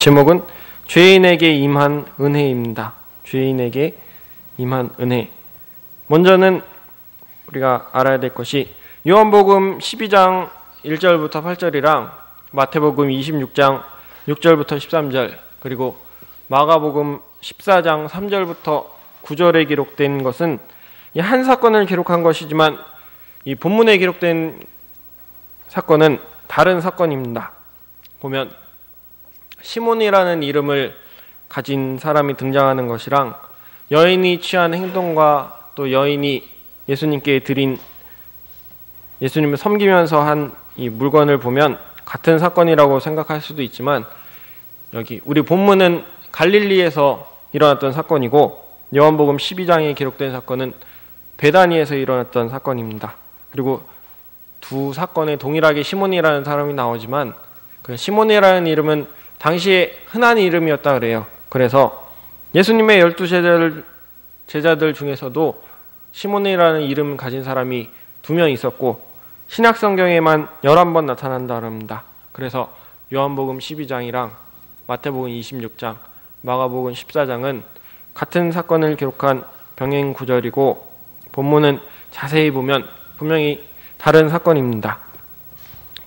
제목은 죄인에게 임한 은혜입니다. 죄인에게 임한 은혜. 먼저는 우리가 알아야 될 것이 요한복음 12장 1절부터 8절이랑 마태복음 26장 6절부터 13절, 그리고 마가복음 14장 3절부터 9절에 기록된 것은 이 한 사건을 기록한 것이지만 이 본문에 기록된 사건은 다른 사건입니다. 보면 시몬이라는 이름을 가진 사람이 등장하는 것이랑 여인이 취한 행동과 또 여인이 예수님께 드린, 예수님을 섬기면서 한 이 물건을 보면 같은 사건이라고 생각할 수도 있지만, 여기 우리 본문은 갈릴리에서 일어났던 사건이고 요한복음 12장에 기록된 사건은 베다니에서 일어났던 사건입니다. 그리고 두 사건에 동일하게 시몬이라는 사람이 나오지만 그 시몬이라는 이름은 당시에 흔한 이름이었다 그래요. 그래서 예수님의 12 제자들 중에서도 시몬이라는 이름 가진 사람이 2명 있었고 신약 성경에만 11번 나타난다 그럽니다. 그래서 요한복음 12장이랑 마태복음 26장, 마가복음 14장은 같은 사건을 기록한 병행 구절이고 본문은 자세히 보면 분명히 다른 사건입니다.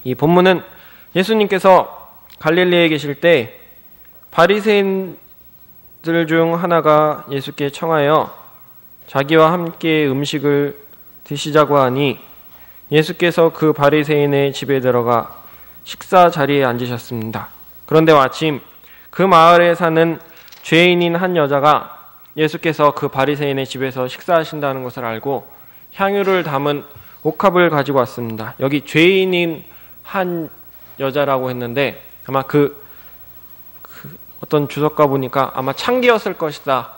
이 본문은 예수님께서 갈릴리에 계실 때 바리새인들 중 하나가 예수께 청하여 자기와 함께 음식을 드시자고 하니 예수께서 그 바리새인의 집에 들어가 식사 자리에 앉으셨습니다. 그런데 마침 그 마을에 사는 죄인인 한 여자가 예수께서 그 바리새인의 집에서 식사하신다는 것을 알고 향유를 담은 옥합을 가지고 왔습니다. 여기 죄인인 한 여자라고 했는데 아마 그 어떤 주석가 보니까 아마 창기였을 것이다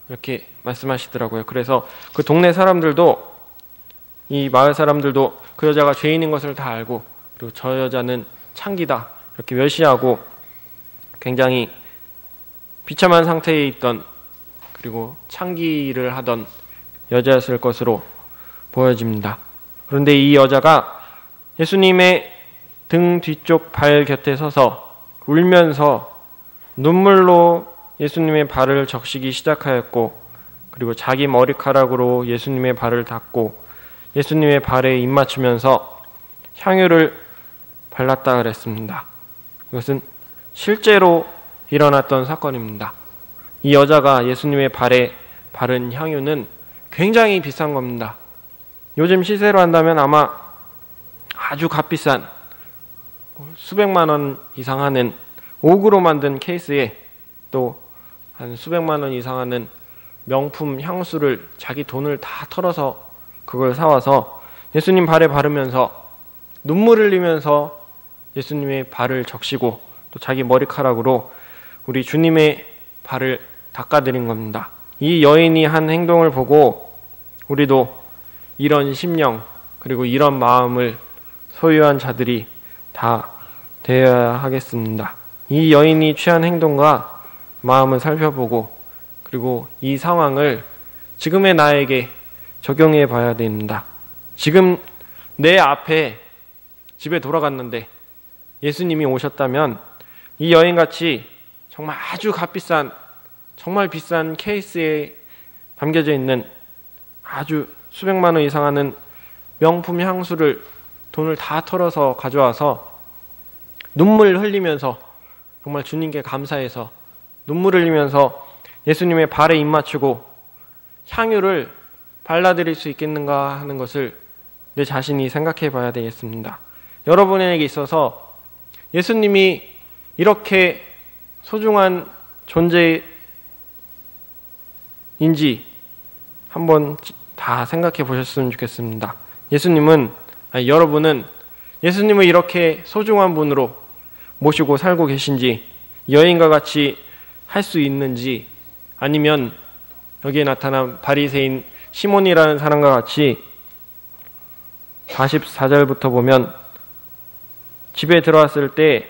이렇게 말씀하시더라고요. 그래서 그 동네 사람들도, 이 마을 사람들도 그 여자가 죄인인 것을 다 알고, 그리고 저 여자는 창기다 이렇게 멸시하고 굉장히 비참한 상태에 있던, 그리고 창기를 하던 여자였을 것으로 보여집니다. 그런데 이 여자가 예수님의 등 뒤쪽 발 곁에 서서 울면서 눈물로 예수님의 발을 적시기 시작하였고, 그리고 자기 머리카락으로 예수님의 발을 닦고 예수님의 발에 입 맞추면서 향유를 발랐다 그랬습니다. 이것은 실제로 일어났던 사건입니다. 이 여자가 예수님의 발에 바른 향유는 굉장히 비싼 겁니다. 요즘 시세로 한다면 아마 아주 값비싼 수백만 원 이상 하는 옥으로 만든 케이스에 또 한 수백만 원 이상 하는 명품 향수를 자기 돈을 다 털어서 그걸 사와서 예수님 발에 바르면서 눈물 흘리면서 예수님의 발을 적시고 또 자기 머리카락으로 우리 주님의 발을 닦아드린 겁니다. 이 여인이 한 행동을 보고 우리도 이런 심령, 그리고 이런 마음을 소유한 자들이 다 되어야 하겠습니다. 이 여인이 취한 행동과 마음을 살펴보고, 그리고 이 상황을 지금의 나에게 적용해 봐야 됩니다. 지금 내 앞에 집에 돌아갔는데 예수님이 오셨다면 이 여인같이 정말 아주 값비싼, 정말 비싼 케이스에 담겨져 있는 아주 수백만 원 이상 하는 명품 향수를 돈을 다 털어서 가져와서 눈물 흘리면서 정말 주님께 감사해서 눈물 흘리면서 예수님의 발에 입 맞추고 향유를 발라드릴 수 있겠는가 하는 것을 내 자신이 생각해 봐야 되겠습니다. 여러분에게 있어서 예수님이 이렇게 소중한 존재인지 한번 다 생각해 보셨으면 좋겠습니다. 여러분은 예수님을 이렇게 소중한 분으로 모시고 살고 계신지, 여인과 같이 할 수 있는지, 아니면 여기에 나타난 바리새인 시몬이라는 사람과 같이 44절부터 보면 집에 들어왔을 때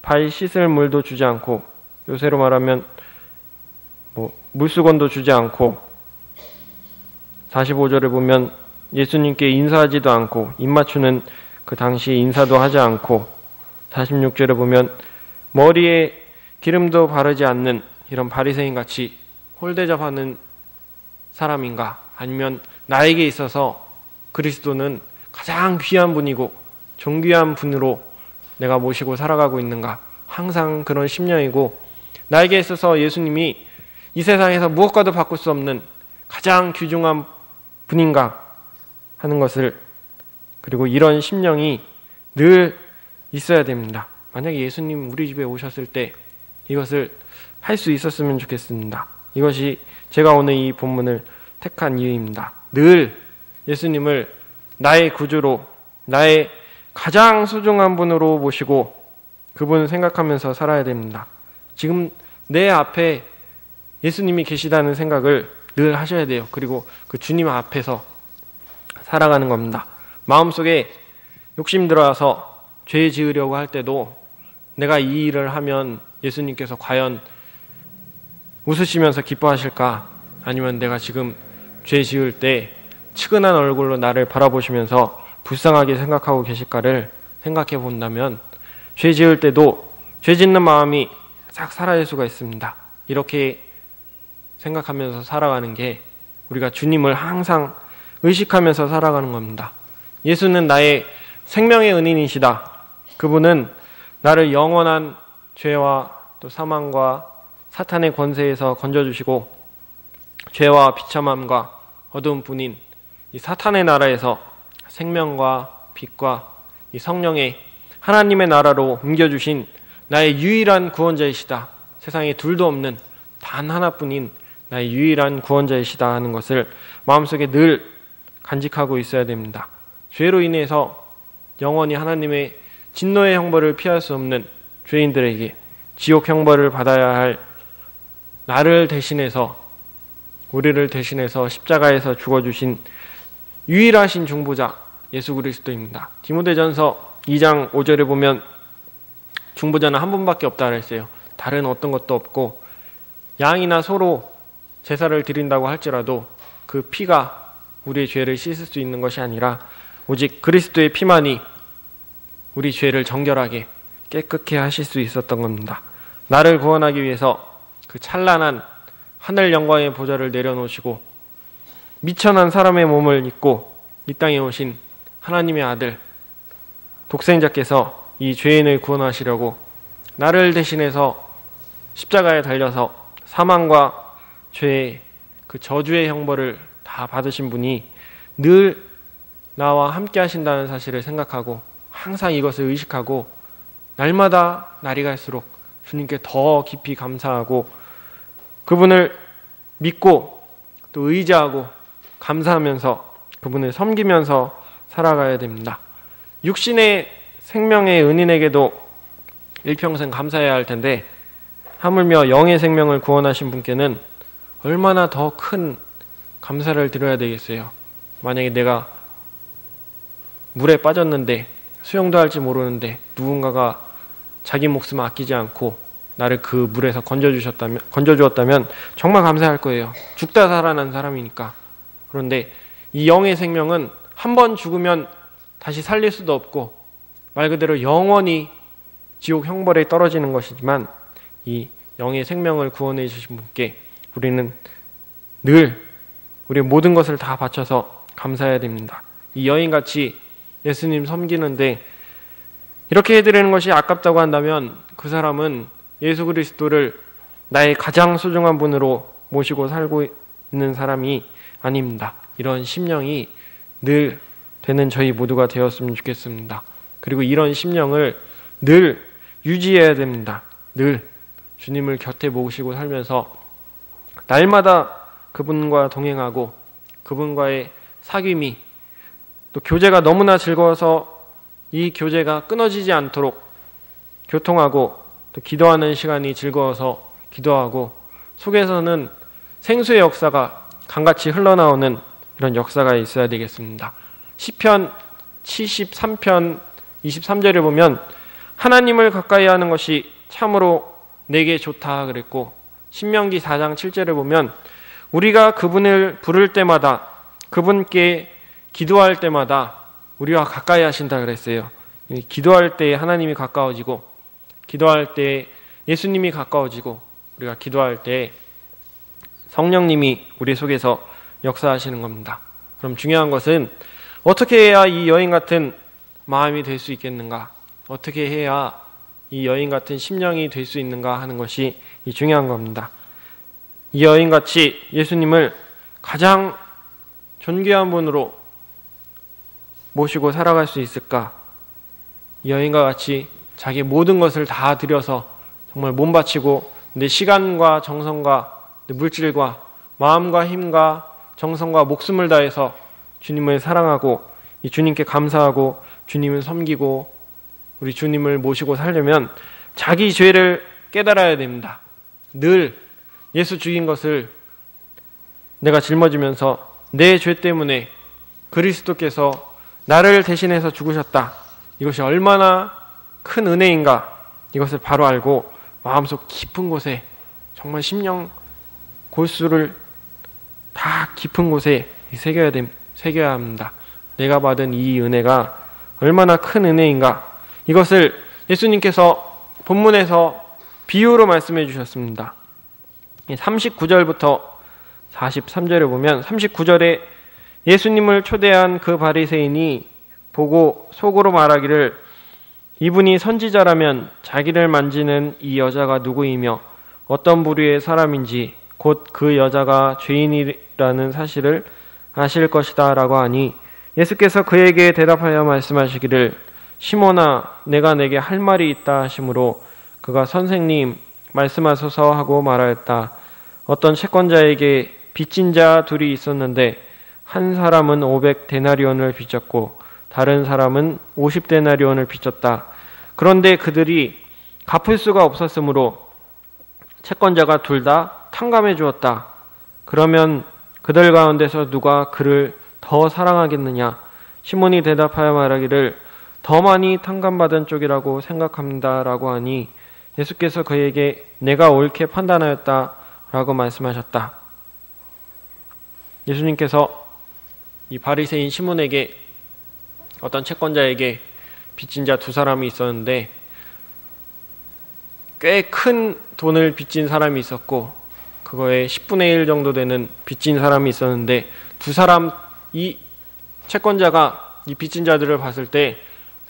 발 씻을 물도 주지 않고, 요새로 말하면 물수건도 주지 않고, 45절에 보면 예수님께 인사하지도 않고 입 맞추는 그 당시 인사도 하지 않고, 46절에 보면 머리에 기름도 바르지 않는 이런 바리새인 같이 홀대접하는 사람인가? 아니면 나에게 있어서 그리스도는 가장 귀한 분이고 존귀한 분으로 내가 모시고 살아가고 있는가? 항상 그런 심령이고, 나에게 있어서 예수님이 이 세상에서 무엇과도 바꿀 수 없는 가장 귀중한 분인가 하는 것을, 그리고 이런 심령이 늘 있어야 됩니다. 만약에 예수님 우리 집에 오셨을 때 이것을 할 수 있었으면 좋겠습니다. 이것이 제가 오늘 이 본문을 택한 이유입니다. 늘 예수님을 나의 구주로, 나의 가장 소중한 분으로 모시고 그분을 생각하면서 살아야 됩니다. 지금 내 앞에 예수님이 계시다는 생각을 늘 하셔야 돼요. 그리고 그 주님 앞에서 살아가는 겁니다. 마음속에 욕심 들어와서 죄 지으려고 할 때도 내가 이 일을 하면 예수님께서 과연 웃으시면서 기뻐하실까? 아니면 내가 지금 죄 지을 때 측은한 얼굴로 나를 바라보시면서 불쌍하게 생각하고 계실까를 생각해 본다면 죄 지을 때도 죄 짓는 마음이 싹 사라질 수가 있습니다. 이렇게 생각하면서 살아가는 게 우리가 주님을 항상 의식하면서 살아가는 겁니다. 예수는 나의 생명의 은인이시다. 그분은 나를 영원한 죄와 또 사망과 사탄의 권세에서 건져주시고 죄와 비참함과 어두운 분인 이 사탄의 나라에서 생명과 빛과 이 성령의 하나님의 나라로 옮겨주신 나의 유일한 구원자이시다. 세상에 둘도 없는 단 하나뿐인 나의 유일한 구원자이시다 하는 것을 마음속에 늘 간직하고 있어야 됩니다. 죄로 인해서 영원히 하나님의 진노의 형벌을 피할 수 없는 죄인들에게 지옥 형벌을 받아야 할 나를 대신해서, 우리를 대신해서 십자가에서 죽어주신 유일하신 중보자 예수 그리스도입니다. 디모데전서 2장 5절에 보면 중보자는 한 분밖에 없다 그랬어요. 다른 어떤 것도 없고 양이나 소로 제사를 드린다고 할지라도 그 피가 우리의 죄를 씻을 수 있는 것이 아니라 오직 그리스도의 피만이 우리 죄를 정결하게 깨끗게 하실 수 있었던 겁니다. 나를 구원하기 위해서 그 찬란한 하늘 영광의 보좌를 내려놓으시고 미천한 사람의 몸을 입고 이 땅에 오신 하나님의 아들 독생자께서 이 죄인을 구원하시려고 나를 대신해서 십자가에 달려서 사망과 죄의 그 저주의 형벌을 다 받으신 분이 늘 나와 함께 하신다는 사실을 생각하고 항상 이것을 의식하고 날마다 날이 갈수록 주님께 더 깊이 감사하고 그분을 믿고 또 의지하고 감사하면서 그분을 섬기면서 살아가야 됩니다. 육신의 생명의 은인에게도 일평생 감사해야 할 텐데 하물며 영의 생명을 구원하신 분께는 얼마나 더 큰 감사를 드려야 되겠어요. 만약에 내가 물에 빠졌는데 수영도 할지 모르는데 누군가가 자기 목숨 아끼지 않고 나를 그 물에서 건져주었다면 정말 감사할 거예요. 죽다 살아난 사람이니까. 그런데 이 영의 생명은 한 번 죽으면 다시 살릴 수도 없고 말 그대로 영원히 지옥 형벌에 떨어지는 것이지만 이 영의 생명을 구원해 주신 분께 우리는 늘 우리의 모든 것을 다 바쳐서 감사해야 됩니다. 이 여인같이 예수님 섬기는데 이렇게 해드리는 것이 아깝다고 한다면 그 사람은 예수 그리스도를 나의 가장 소중한 분으로 모시고 살고 있는 사람이 아닙니다. 이런 심령이 늘 되는 저희 모두가 되었으면 좋겠습니다. 그리고 이런 심령을 늘 유지해야 됩니다. 늘 주님을 곁에 모시고 살면서 날마다 그분과 동행하고 그분과의 사귐이 또 교제가 너무나 즐거워서 이 교제가 끊어지지 않도록 교통하고 또 기도하는 시간이 즐거워서 기도하고 속에서는 생수의 역사가 강같이 흘러나오는 이런 역사가 있어야 되겠습니다. 시편 73편 23절에 보면 하나님을 가까이 하는 것이 참으로 내게 좋다 그랬고 신명기 4장 7절에 보면 우리가 그분을 부를 때마다 그분께 기도할 때마다 우리와 가까이 하신다 그랬어요. 기도할 때 하나님이 가까워지고 기도할 때 예수님이 가까워지고 우리가 기도할 때 성령님이 우리 속에서 역사하시는 겁니다. 그럼 중요한 것은 어떻게 해야 이 여인 같은 마음이 될 수 있겠는가? 어떻게 해야 이 여인 같은 심령이 될 수 있는가 하는 것이 이 중요한 겁니다. 이 여인같이 예수님을 가장 존귀한 분으로 모시고 살아갈 수 있을까? 이 여인과 같이 자기 모든 것을 다 들여서 정말 몸 바치고 내 시간과 정성과 내 물질과 마음과 힘과 정성과 목숨을 다해서 주님을 사랑하고 이 주님께 감사하고 주님을 섬기고 우리 주님을 모시고 살려면 자기 죄를 깨달아야 됩니다. 늘 예수 죽인 것을 내가 짊어지면서 내 죄 때문에 그리스도께서 나를 대신해서 죽으셨다. 이것이 얼마나 큰 은혜인가 이것을 바로 알고 마음속 깊은 곳에 정말 심령 골수를 다 깊은 곳에 새겨야 합니다. 내가 받은 이 은혜가 얼마나 큰 은혜인가 이것을 예수님께서 본문에서 비유로 말씀해 주셨습니다. 39절부터 43절을 보면 39절에 예수님을 초대한 그 바리새인이 보고 속으로 말하기를 이분이 선지자라면 자기를 만지는 이 여자가 누구이며 어떤 부류의 사람인지 곧 그 여자가 죄인이라는 사실을 아실 것이다 라고 하니 예수께서 그에게 대답하여 말씀하시기를 시몬아 내가 내게 할 말이 있다 하시므로 그가 선생님 말씀하소서 하고 말하였다. 어떤 채권자에게 빚진 자 둘이 있었는데 한 사람은 500데나리온을 빚졌고 다른 사람은 50데나리온을 빚졌다. 그런데 그들이 갚을 수가 없었으므로 채권자가 둘 다 탕감해 주었다. 그러면 그들 가운데서 누가 그를 더 사랑하겠느냐? 시몬이 대답하여 말하기를 더 많이 탕감받은 쪽이라고 생각합니다 라고 하니 예수께서 그에게 내가 옳게 판단하였다 라고 말씀하셨다. 예수님께서 이 바리새인 시몬에게 어떤 채권자에게 빚진 자 두 사람이 있었는데 꽤 큰 돈을 빚진 사람이 있었고 그거의 10분의 1 정도 되는 빚진 사람이 있었는데 두 사람 이 채권자가 이 빚진 자들을 봤을 때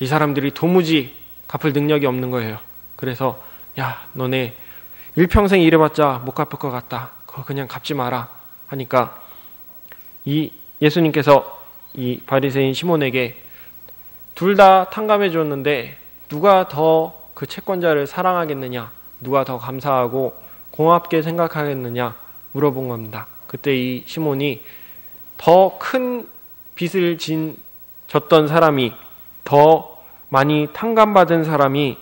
이 사람들이 도무지 갚을 능력이 없는 거예요. 그래서 야 너네 일평생 일해봤자 못 갚을 것 같다. 그거 그냥 갚지 마라 하니까 이 예수님께서 이 바리새인 시몬에게 둘 다 탕감해 줬는데 누가 더 그 채권자를 사랑하겠느냐, 누가 더 감사하고 고맙게 생각하겠느냐 물어본 겁니다. 그때 이 시몬이 더 큰 빚을 졌던 사람이, 더 많이 탕감받은 사람이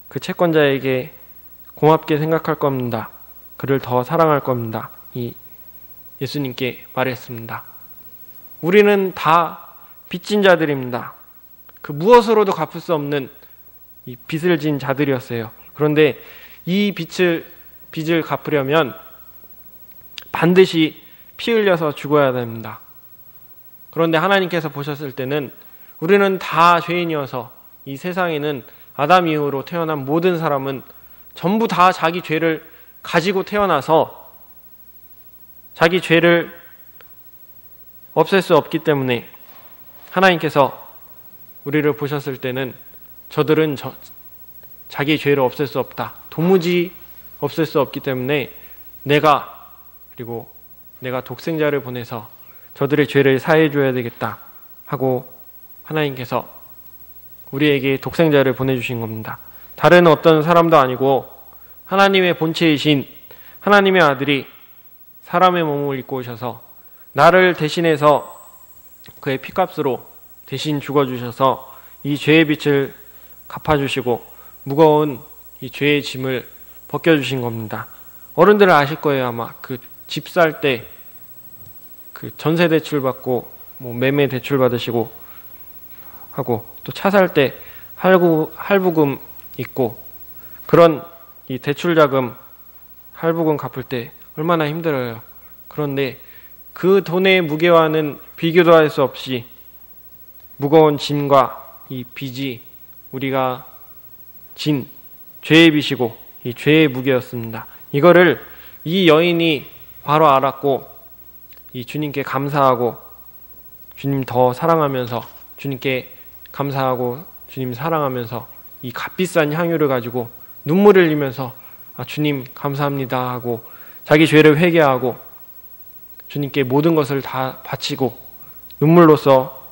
그 채권자에게 고맙게 생각할 겁니다. 그를 더 사랑할 겁니다. 이 예수님께 말했습니다. 우리는 다 빚진 자들입니다. 그 무엇으로도 갚을 수 없는 이 빚을 진 자들이었어요. 그런데 이 빚을 갚으려면 반드시 피 흘려서 죽어야 됩니다. 그런데 하나님께서 보셨을 때는 우리는 다 죄인이어서 이 세상에는 아담 이후로 태어난 모든 사람은 전부 다 자기 죄를 가지고 태어나서 자기 죄를 없앨 수 없기 때문에 하나님께서 우리를 보셨을 때는 저들은 자기 죄를 없앨 수 없다. 도무지 없앨 수 없기 때문에 내가 독생자를 보내서 저들의 죄를 사해 줘야 되겠다 하고 하나님께서 우리에게 독생자를 보내주신 겁니다. 다른 어떤 사람도 아니고 하나님의 본체이신 하나님의 아들이 사람의 몸을 입고 오셔서 나를 대신해서 그의 피값으로 대신 죽어주셔서 이 죄의 빚을 갚아주시고 무거운 이 죄의 짐을 벗겨주신 겁니다. 어른들은 아실 거예요. 아마 그 집 살 때 그 전세 대출 받고 뭐 매매 대출 받으시고 하고 또 차 살 때 할부금 있고 그런 이 대출 자금 할부금 갚을 때 얼마나 힘들어요. 그런데 그 돈의 무게와는 비교도 할 수 없이 무거운 짐과 이 빚이 우리가 진 죄의 빚이고 이 죄의 무게였습니다. 이거를 이 여인이 바로 알았고 이 주님께 감사하고 주님 더 사랑하면서 주님께 감사하고 주님 사랑하면서 이 값비싼 향유를 가지고 눈물을 흘리면서 주님 감사합니다 하고 자기 죄를 회개하고 주님께 모든 것을 다 바치고 눈물로써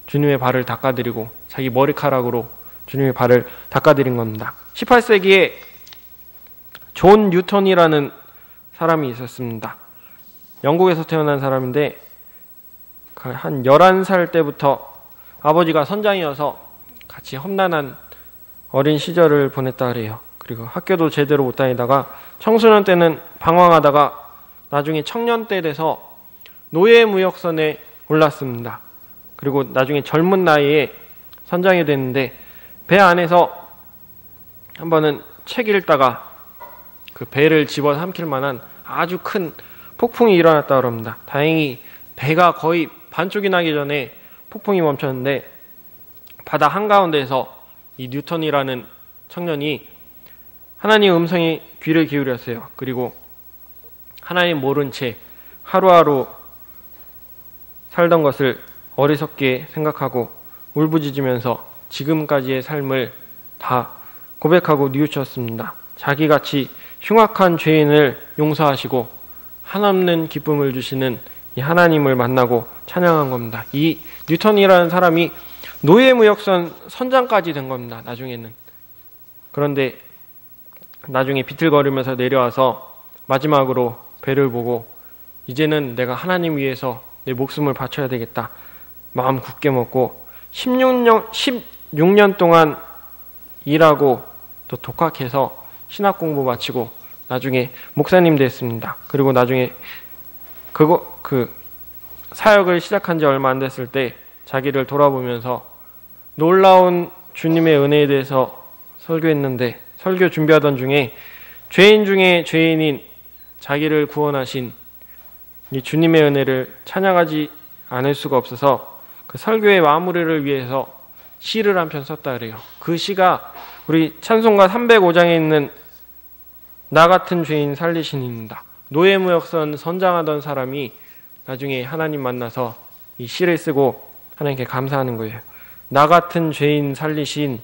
주님의 발을 닦아드리고 자기 머리카락으로 주님의 발을 닦아드린 겁니다. 18세기에 존 뉴턴이라는 사람이 있었습니다. 영국에서 태어난 사람인데 한 11살 때부터 아버지가 선장이어서 같이 험난한 어린 시절을 보냈다 그래요. 그리고 학교도 제대로 못 다니다가 청소년 때는 방황하다가 나중에 청년 때 돼서 노예무역선에 올랐습니다. 그리고 나중에 젊은 나이에 선장이 됐는데 배 안에서 한 번은 책 읽다가 그 배를 집어삼킬 만한 아주 큰 폭풍이 일어났다 그럽니다. 다행히 배가 거의 반쪽이 나기 전에 폭풍이 멈췄는데 바다 한가운데에서 이 뉴턴이라는 청년이 하나님의 음성에 귀를 기울였어요. 그리고 하나님 모른 채 하루하루 살던 것을 어리석게 생각하고 울부짖으면서 지금까지의 삶을 다 고백하고 뉘우쳤습니다. 자기같이 흉악한 죄인을 용서하시고 한없는 기쁨을 주시는 이 하나님을 만나고 찬양한 겁니다. 이 뉴턴이라는 사람이 노예무역선 선장까지 된 겁니다. 나중에는. 그런데 나중에 비틀거리면서 내려와서 마지막으로 배를 보고 이제는 내가 하나님 위해서 내 목숨을 바쳐야 되겠다. 마음 굳게 먹고 16년 동안 일하고 또 독학해서 신학 공부 마치고 나중에 목사님 됐습니다. 그리고 나중에 그 사역을 시작한 지 얼마 안 됐을 때 자기를 돌아보면서 놀라운 주님의 은혜에 대해서 설교했는데 설교 준비하던 중에 죄인 중에 죄인인 자기를 구원하신 이 주님의 은혜를 찬양하지 않을 수가 없어서 그 설교의 마무리를 위해서 시를 한 편 썼다 그래요. 그 시가 우리 찬송가 305장에 있는 나 같은 죄인 살리신입니다. 노예무역선 선장하던 사람이 나중에 하나님 만나서 이 시를 쓰고 하나님께 감사하는 거예요. 나 같은 죄인 살리신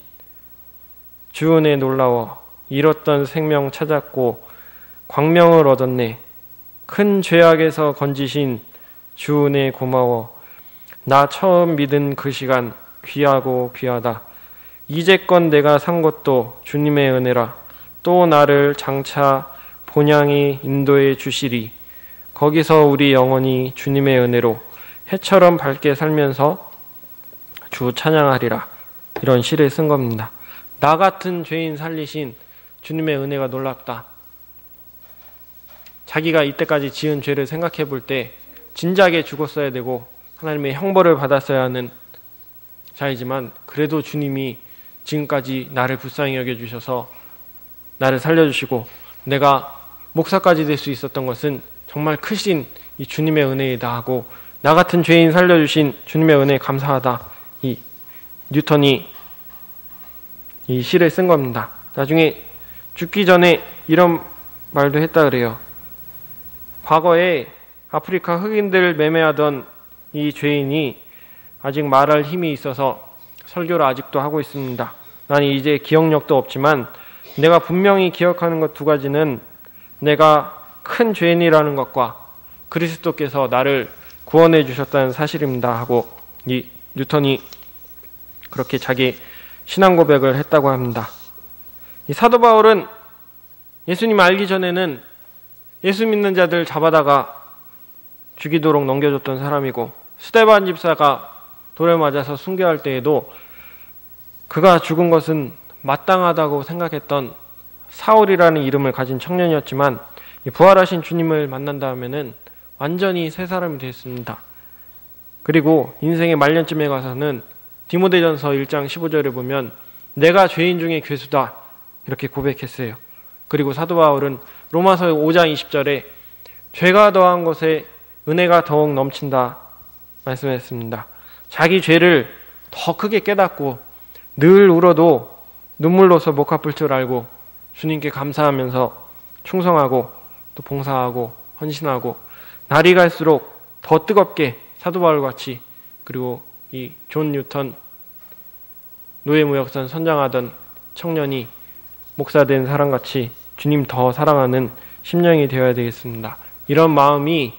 주 은혜 놀라워 잃었던 생명 찾았고 광명을 얻었네. 큰 죄악에서 건지신 주 은혜 고마워. 나 처음 믿은 그 시간 귀하고 귀하다. 이제껏 내가 산 것도 주님의 은혜라. 또 나를 장차 본향이 인도해 주시리. 거기서 우리 영원히 주님의 은혜로 해처럼 밝게 살면서 주 찬양하리라. 이런 시를 쓴 겁니다. 나 같은 죄인 살리신 주님의 은혜가 놀랍다. 자기가 이때까지 지은 죄를 생각해 볼 때 진작에 죽었어야 되고 하나님의 형벌을 받았어야 하는 자이지만 그래도 주님이 지금까지 나를 불쌍히 여겨주셔서 나를 살려주시고 내가 목사까지 될 수 있었던 것은 정말 크신 이 주님의 은혜이다 하고 나 같은 죄인 살려주신 주님의 은혜에 감사하다. 이 뉴턴이 이 시를 쓴 겁니다. 나중에 죽기 전에 이런 말도 했다 그래요. 과거에 아프리카 흑인들 매매하던 이 죄인이 아직 말할 힘이 있어서 설교를 아직도 하고 있습니다. 난 이제 기억력도 없지만 내가 분명히 기억하는 것 두 가지는 내가 큰 죄인이라는 것과 그리스도께서 나를 구원해 주셨다는 사실입니다 하고 이 뉴턴이 그렇게 자기 신앙 고백을 했다고 합니다. 이 사도 바울은 예수님 알기 전에는 예수 믿는 자들 잡아다가 죽이도록 넘겨줬던 사람이고 스데반 집사가 돌에 맞아서 순교할 때에도 그가 죽은 것은 마땅하다고 생각했던 사울이라는 이름을 가진 청년이었지만 이 부활하신 주님을 만난 다음에는 완전히 새 사람이 됐습니다. 그리고 인생의 말년쯤에 가서는 디모데전서 1장 15절에 보면 내가 죄인 중에 괴수다 이렇게 고백했어요. 그리고 사도 바울은 로마서 5장 20절에 죄가 더한 것에 은혜가 더욱 넘친다 말씀했습니다. 자기 죄를 더 크게 깨닫고 늘 울어도 눈물로서 목 아플 줄 알고 주님께 감사하면서 충성하고 또 봉사하고 헌신하고 날이 갈수록 더 뜨겁게 사도 바울같이, 그리고 이 존 뉴턴 노예무역선 선장하던 청년이 목사된 사람같이 주님 더 사랑하는 심령이 되어야 되겠습니다. 이런 마음이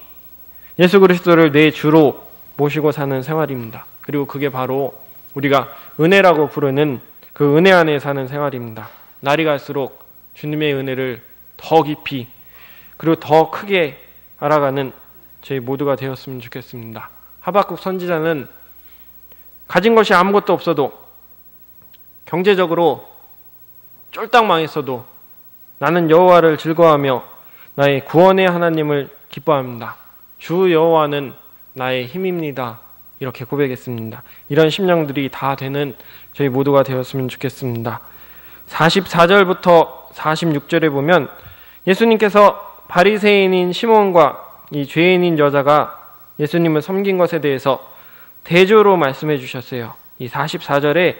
예수 그리스도를 내 주로 모시고 사는 생활입니다. 그리고 그게 바로 우리가 은혜라고 부르는 그 은혜 안에 사는 생활입니다. 날이 갈수록 주님의 은혜를 더 깊이 그리고 더 크게 알아가는 저희 모두가 되었으면 좋겠습니다. 하박국 선지자는 가진 것이 아무것도 없어도, 경제적으로 쫄딱 망했어도 나는 여호와를 즐거워하며 나의 구원의 하나님을 기뻐합니다. 주 여호와는 나의 힘입니다. 이렇게 고백했습니다. 이런 심령들이 다 되는 저희 모두가 되었으면 좋겠습니다. 44절부터 46절에 보면 예수님께서 바리새인인 시몬과 이 죄인인 여자가 예수님을 섬긴 것에 대해서 대조로 말씀해 주셨어요. 이 44절에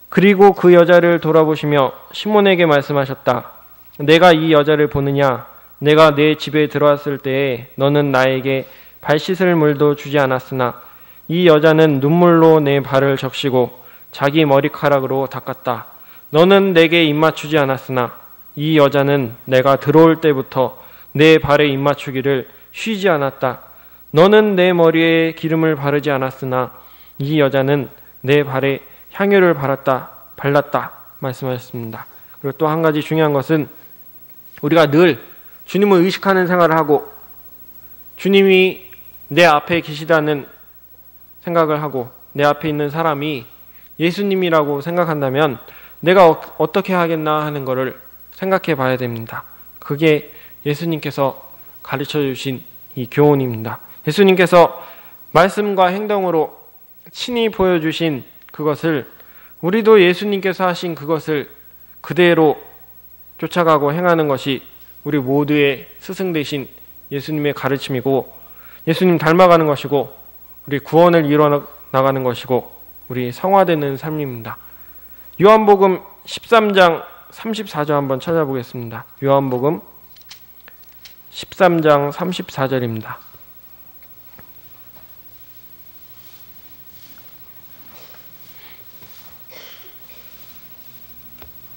그리고 그 여자를 돌아보시며 시몬에게 말씀하셨다. 내가 이 여자를 보느냐? 내가 내 집에 들어왔을 때에 너는 나에게 발 씻을 물도 주지 않았으나 이 여자는 눈물로 내 발을 적시고 자기 머리카락으로 닦았다. 너는 내게 입맞추지 않았으나 이 여자는 내가 들어올 때부터 내 발에 입맞추기를 쉬지 않았다. 너는 내 머리에 기름을 바르지 않았으나 이 여자는 내 발에 향유를 발랐다 말씀하셨습니다. 그리고 또 한 가지 중요한 것은 우리가 늘 주님을 의식하는 생활을 하고 주님이 내 앞에 계시다는 생각을 하고 내 앞에 있는 사람이 예수님이라고 생각한다면 내가 어떻게 하겠나 하는 것을 생각해 봐야 됩니다. 그게 예수님께서 가르쳐 주신 이 교훈입니다. 예수님께서 말씀과 행동으로 친히 보여주신 그것을, 우리도 예수님께서 하신 그것을 그대로 쫓아가고 행하는 것이 우리 모두의 스승 되신 예수님의 가르침이고 예수님 닮아가는 것이고 우리 구원을 이루어 나가는 것이고 우리 성화되는 삶입니다. 요한복음 13장 34절 한번 찾아보겠습니다. 요한복음 13장 34절입니다.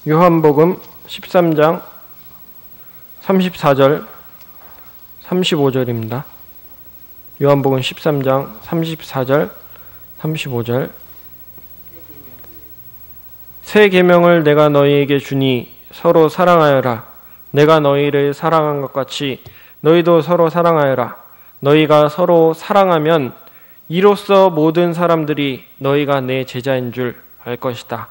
요한복음 13장 34절 35절입니다. 요한복음 13장 34절 35절 새 계명을 내가 너희에게 주니 서로 사랑하여라. 내가 너희를 사랑한 것 같이 너희도 서로 사랑하여라. 너희가 서로 사랑하면 이로써 모든 사람들이 너희가 내 제자인 줄 알 것이다.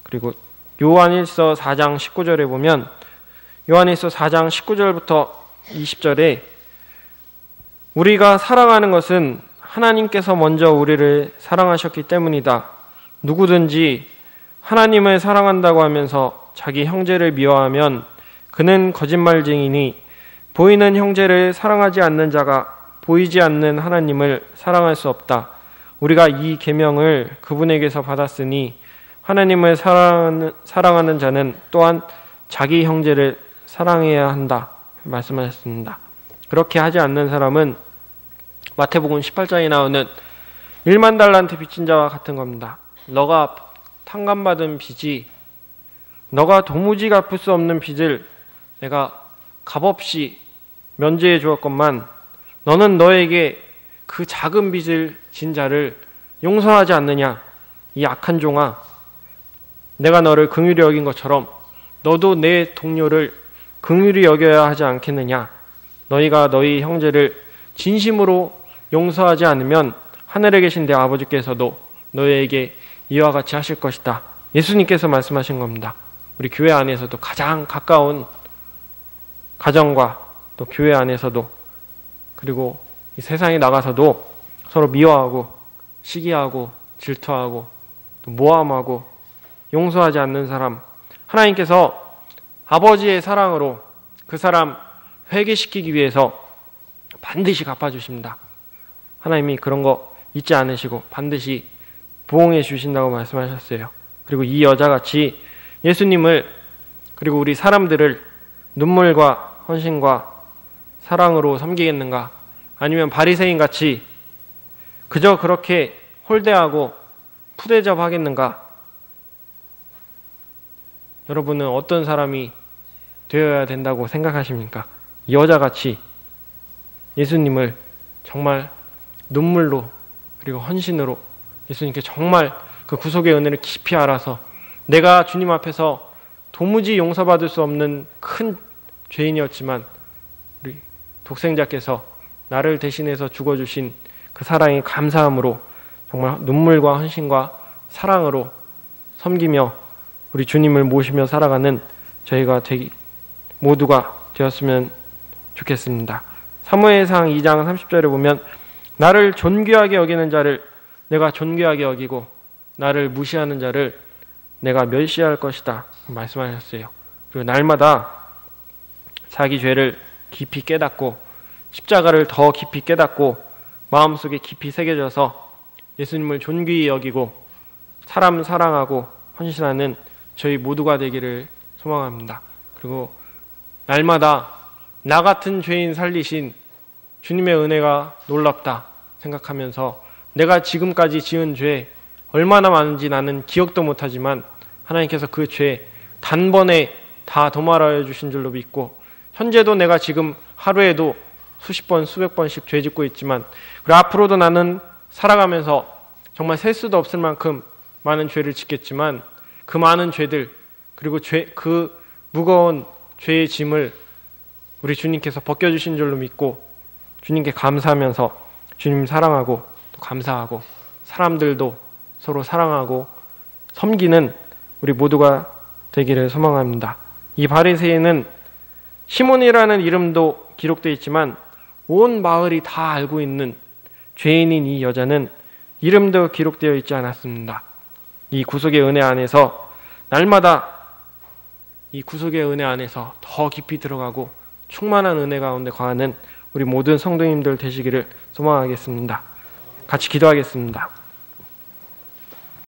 그리고 요한일서 4장 19절에 보면 요한일서 4장 19절부터 20절에 우리가 사랑하는 것은 하나님께서 먼저 우리를 사랑하셨기 때문이다. 누구든지 하나님을 사랑한다고 하면서 자기 형제를 미워하면 그는 거짓말쟁이니 보이는 형제를 사랑하지 않는 자가 보이지 않는 하나님을 사랑할 수 없다. 우리가 이 계명을 그분에게서 받았으니 하나님을 사랑하는 자는 또한 자기 형제를 사랑해야 한다 말씀하셨습니다. 그렇게 하지 않는 사람은 마태복음 18장에 나오는 1만 달란트 빚진 자와 같은 겁니다. 너가 탕감받은 빚이 너가 도무지 갚을 수 없는 빚을 내가 값없이 면제해 주었건만 너는 너에게 그 작은 빚을 진 자를 용서하지 않느냐. 이 악한 종아, 내가 너를 긍휼히 여긴 것처럼 너도 내 동료를 긍휼히 여겨야 하지 않겠느냐. 너희가 너희 형제를 진심으로 용서하지 않으면 하늘에 계신 내 아버지께서도 너희에게 이와 같이 하실 것이다. 예수님께서 말씀하신 겁니다. 우리 교회 안에서도 가장 가까운 가정과 또 교회 안에서도 그리고 이 세상에 나가서도 서로 미워하고 시기하고 질투하고 또 모함하고 용서하지 않는 사람, 하나님께서 아버지의 사랑으로 그 사람 회개시키기 위해서 반드시 갚아주십니다. 하나님이 그런 거 잊지 않으시고 반드시 부응해 주신다고 말씀하셨어요. 그리고 이 여자같이 예수님을 그리고 우리 사람들을 눈물과 헌신과 사랑으로 섬기겠는가? 아니면 바리새인 같이 그저 그렇게 홀대하고 푸대접 하겠는가? 여러분은 어떤 사람이 되어야 된다고 생각하십니까? 이 여자같이 예수님을 정말 눈물로 그리고 헌신으로 예수님께 정말 그 구속의 은혜를 깊이 알아서 내가 주님 앞에서 도무지 용서받을 수 없는 큰 죄인이었지만 우리 독생자께서 나를 대신해서 죽어주신 그 사랑이 감사함으로 정말 눈물과 헌신과 사랑으로 섬기며 우리 주님을 모시며 살아가는 저희가 모두가 되었으면 좋겠습니다. 사무엘상 2장 30절에 보면 나를 존귀하게 여기는 자를 내가 존귀하게 여기고 나를 무시하는 자를 내가 멸시할 것이다 말씀하셨어요. 그리고 날마다 자기 죄를 깊이 깨닫고 십자가를 더 깊이 깨닫고 마음속에 깊이 새겨져서 예수님을 존귀히 여기고 사람 사랑하고 헌신하는 저희 모두가 되기를 소망합니다. 그리고 날마다 나 같은 죄인 살리신 주님의 은혜가 놀랍다 생각하면서 내가 지금까지 지은 죄 얼마나 많은지 나는 기억도 못하지만 하나님께서 그 죄 단번에 다 도말하여 주신 줄로 믿고 현재도 내가 지금 하루에도 수십 번 수백 번씩 죄 짓고 있지만 그리고 앞으로도 나는 살아가면서 정말 셀 수도 없을 만큼 많은 죄를 짓겠지만 그 많은 죄들 그리고 그 무거운 죄의 짐을 우리 주님께서 벗겨주신 줄로 믿고 주님께 감사하면서 주님 사랑하고 또 감사하고 사람들도 서로 사랑하고 섬기는 우리 모두가 되기를 소망합니다. 이 바리새인은 시몬이라는 이름도 기록되어 있지만 온 마을이 다 알고 있는 죄인인 이 여자는 이름도 기록되어 있지 않았습니다. 이 구속의 은혜 안에서 날마다 이 구속의 은혜 안에서 더 깊이 들어가고 충만한 은혜 가운데 거하는 우리 모든 성도님들 되시기를 소망하겠습니다. 같이 기도하겠습니다.